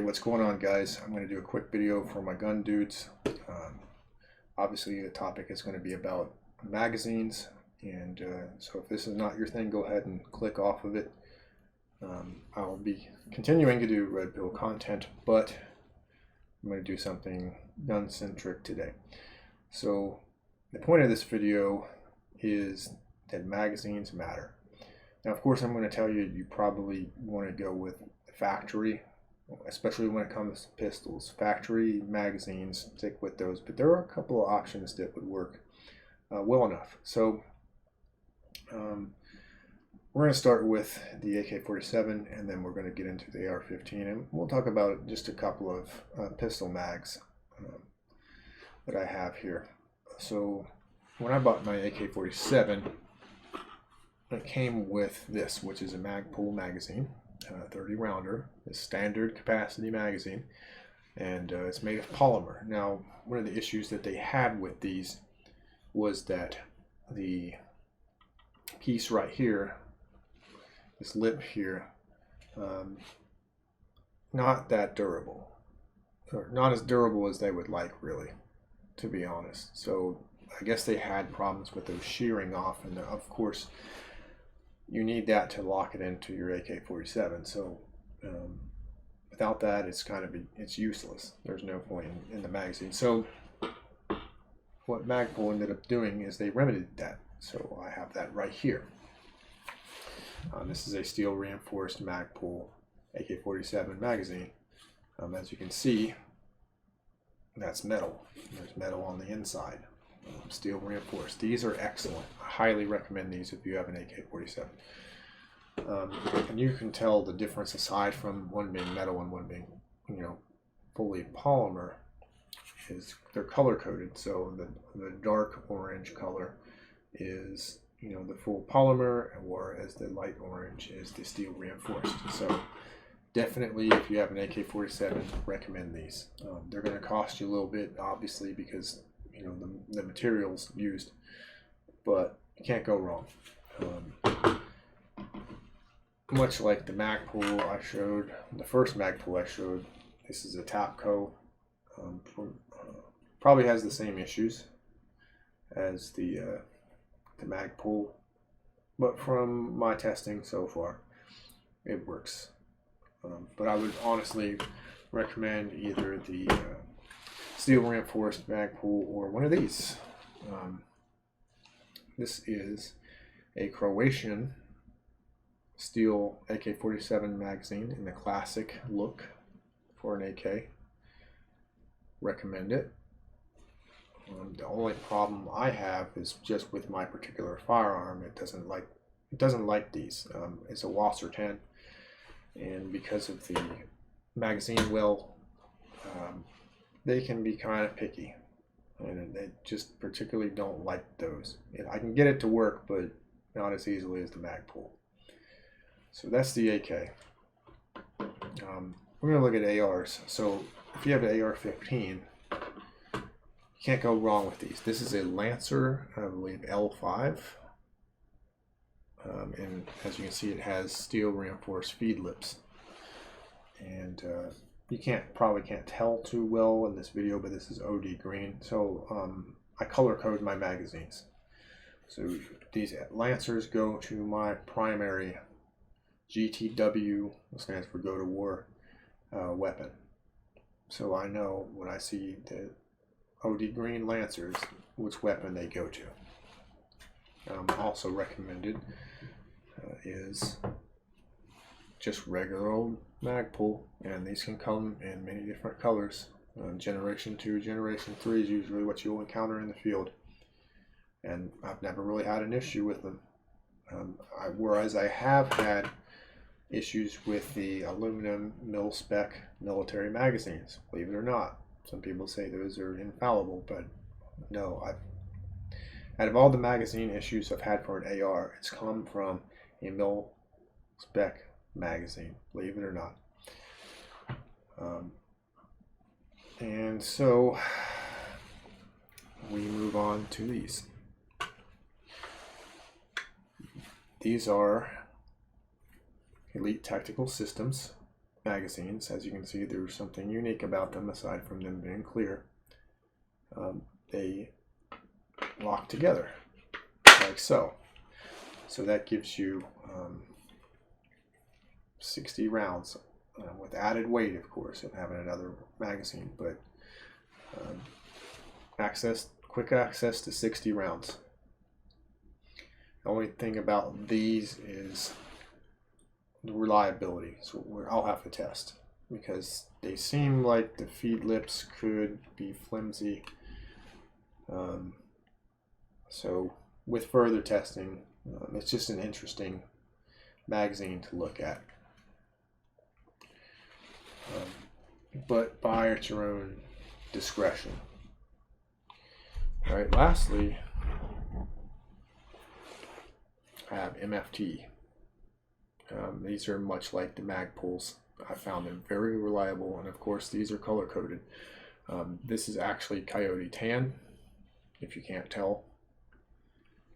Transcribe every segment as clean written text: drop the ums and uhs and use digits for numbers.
what's going on, guys? I'm going to do a quick video for my gun dudes. Obviously the topic is going to be about magazines, and so if this is not your thing, go ahead and click off of it. I'll be continuing to do red pill content, but I'm going to do something gun centric today. So the point of this video is that magazines matter. Now, of course, I'm going to tell you, you probably want to go with the factory, especially when it comes to pistols. Factory magazines, stick with those, but there are a couple of options that would work well enough. So we're going to start with the AK-47, and then we're going to get into the AR-15, and we'll talk about just a couple of pistol mags that I have here. So when I bought my AK-47, it came with this, which is a Magpul magazine, 30 rounder, a standard capacity magazine, and it's made of polymer. Now, one of the issues that they had with these was that the piece right here, this lip here, not that durable, or not as durable as they would like, really, to be honest. So I guess they had problems with those shearing off, and of course you need that to lock it into your AK-47. So without that, it's useless. There's no point in the magazine. So what Magpul ended up doing is they remedied that. So I have that right here. This is a steel reinforced Magpul AK-47 magazine. As you can see, that's metal. There's metal on the inside. Steel reinforced. These are excellent. I highly recommend these if you have an AK-47. And you can tell the difference, aside from one being metal and one being, fully polymer, is they're color coded. So the dark orange color is the full polymer, whereas the light orange is the steel reinforced. So definitely, if you have an AK-47, recommend these. They're going to cost you a little bit, obviously, because the materials used, but you can't go wrong. Much like the Magpul I showed, the first Magpul I showed, this is a Tapco. Probably has the same issues as the Magpul, but from my testing so far, it works. But I would honestly recommend either the steel reinforced Magpul or one of these. This is a Croatian steel AK-47 magazine in the classic look for an AK. Recommend it. The only problem I have is just with my particular firearm. It doesn't like these. It's a Wasser 10, and because of the magazine well, they can be kind of picky, and they just particularly don't like those. I can get it to work, but not as easily as the Magpul. So that's the AK. We're going to look at ARs. So if you have an AR-15, you can't go wrong with these. This is a Lancer, I believe L5, and as you can see, it has steel reinforced feed lips, and you probably can't tell too well in this video, but this is OD green. So I color code my magazines. So these Lancers go to my primary GTW, which stands for Go to War, weapon. So I know when I see the OD green Lancers, which weapon they go to. Also recommended is just regular old Magpul, and these can come in many different colors. Generation 2, Generation 3 is usually what you'll encounter in the field, and I've never really had an issue with them. Whereas I have had issues with the aluminum mil-spec military magazines, believe it or not. Some people say those are infallible, but no. Out of all the magazine issues I've had for an AR, it's come from a mil-spec magazine, believe it or not. And so we move on to these. These are Elite Tactical Systems magazines. As you can see, there's something unique about them aside from them being clear. They lock together like so. So that gives you 60 rounds with added weight, of course, of having another magazine, but quick access to 60 rounds. The only thing about these is the reliability. So I'll have to test because they seem like the feed lips could be flimsy. So with further testing, it's just an interesting magazine to look at. But buy at your own discretion. All right, lastly, I have MFT. These are much like the Magpuls. I found them very reliable, and of course these are color coded. This is actually Coyote Tan, if you can't tell.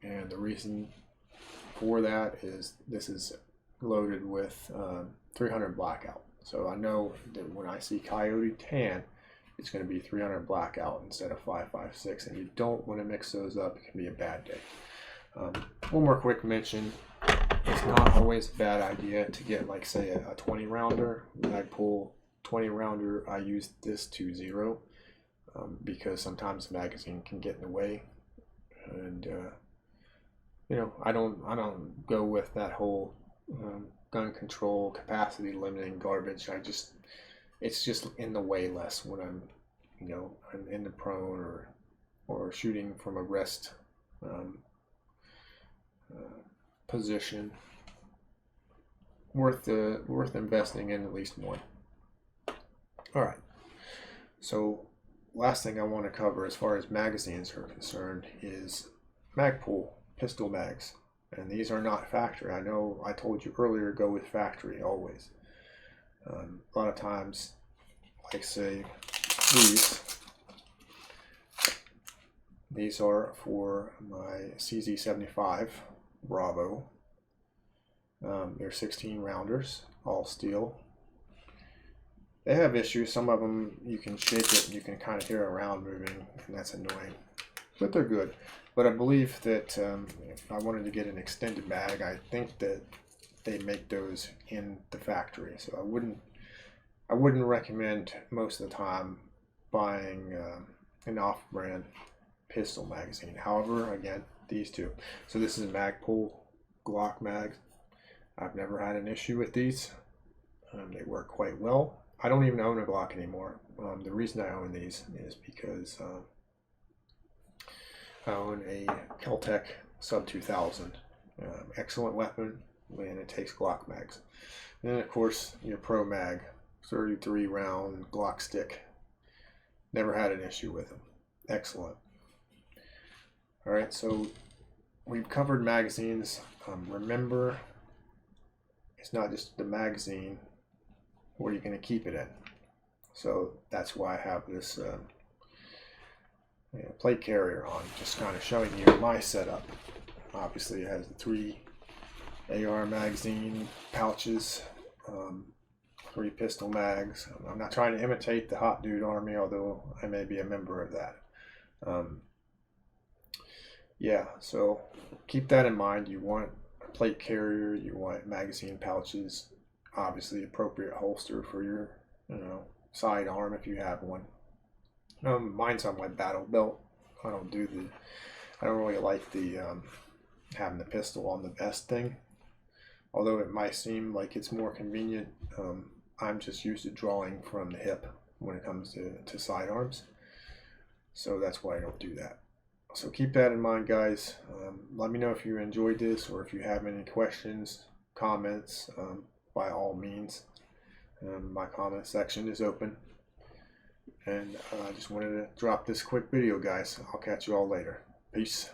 And the reason for that is this is loaded with 300 blackout. So I know that when I see Coyote Tan, it's going to be 300 blackout instead of 556, and you don't want to mix those up. It can be a bad day. One more quick mention. It's not always a bad idea to get, like, say, a 20 rounder. Magpul 20 rounder, I use this 2.0 because sometimes the magazine can get in the way, and you know, I don't go with that whole gun control capacity limiting garbage. It's just in the way less when I'm, you know, I'm in the prone or shooting from a rest position. Worth investing in at least one. All right. So last thing I want to cover as far as magazines are concerned is Magpul pistol mags, and these are not factory. I know I told you earlier, go with factory always. A lot of times, like say these are for my CZ75 Bravo. They're 16 rounders, all steel. They have issues. Some of them you can shake it and you can kind of hear a round moving, and that's annoying, but they're good. But I believe that if I wanted to get an extended mag, I think that they make those in the factory. So I wouldn't recommend most of the time buying an off-brand pistol magazine. However, again, these two. So this is a Magpul Glock mag. I've never had an issue with these. They work quite well. I don't even own a Glock anymore. The reason I own these is because I own a Keltec Sub 2000. Excellent weapon, and it takes Glock mags. And then of course your Pro Mag 33 round Glock stick. Never had an issue with them. Excellent. All right, so we've covered magazines. Remember, it's not just the magazine. Where you're going to keep it in. So that's why I have this plate carrier on, just kind of showing you my setup. Obviously it has the 3 AR magazine pouches, 3 pistol mags. I'm not trying to imitate the Hot Dude Army, although I may be a member of that. Yeah, so keep that in mind. You want a plate carrier, you want magazine pouches, obviously appropriate holster for your, you know, sidearm if you have one. Mine's on my battle belt. I don't really like the having the pistol on the vest thing. Although it might seem like it's more convenient, I'm just used to drawing from the hip when it comes to sidearms. So that's why I don't do that. So keep that in mind, guys. Let me know if you enjoyed this or if you have any questions, comments. By all means, my comment section is open. And I just wanted to drop this quick video, guys. I'll catch you all later. Peace.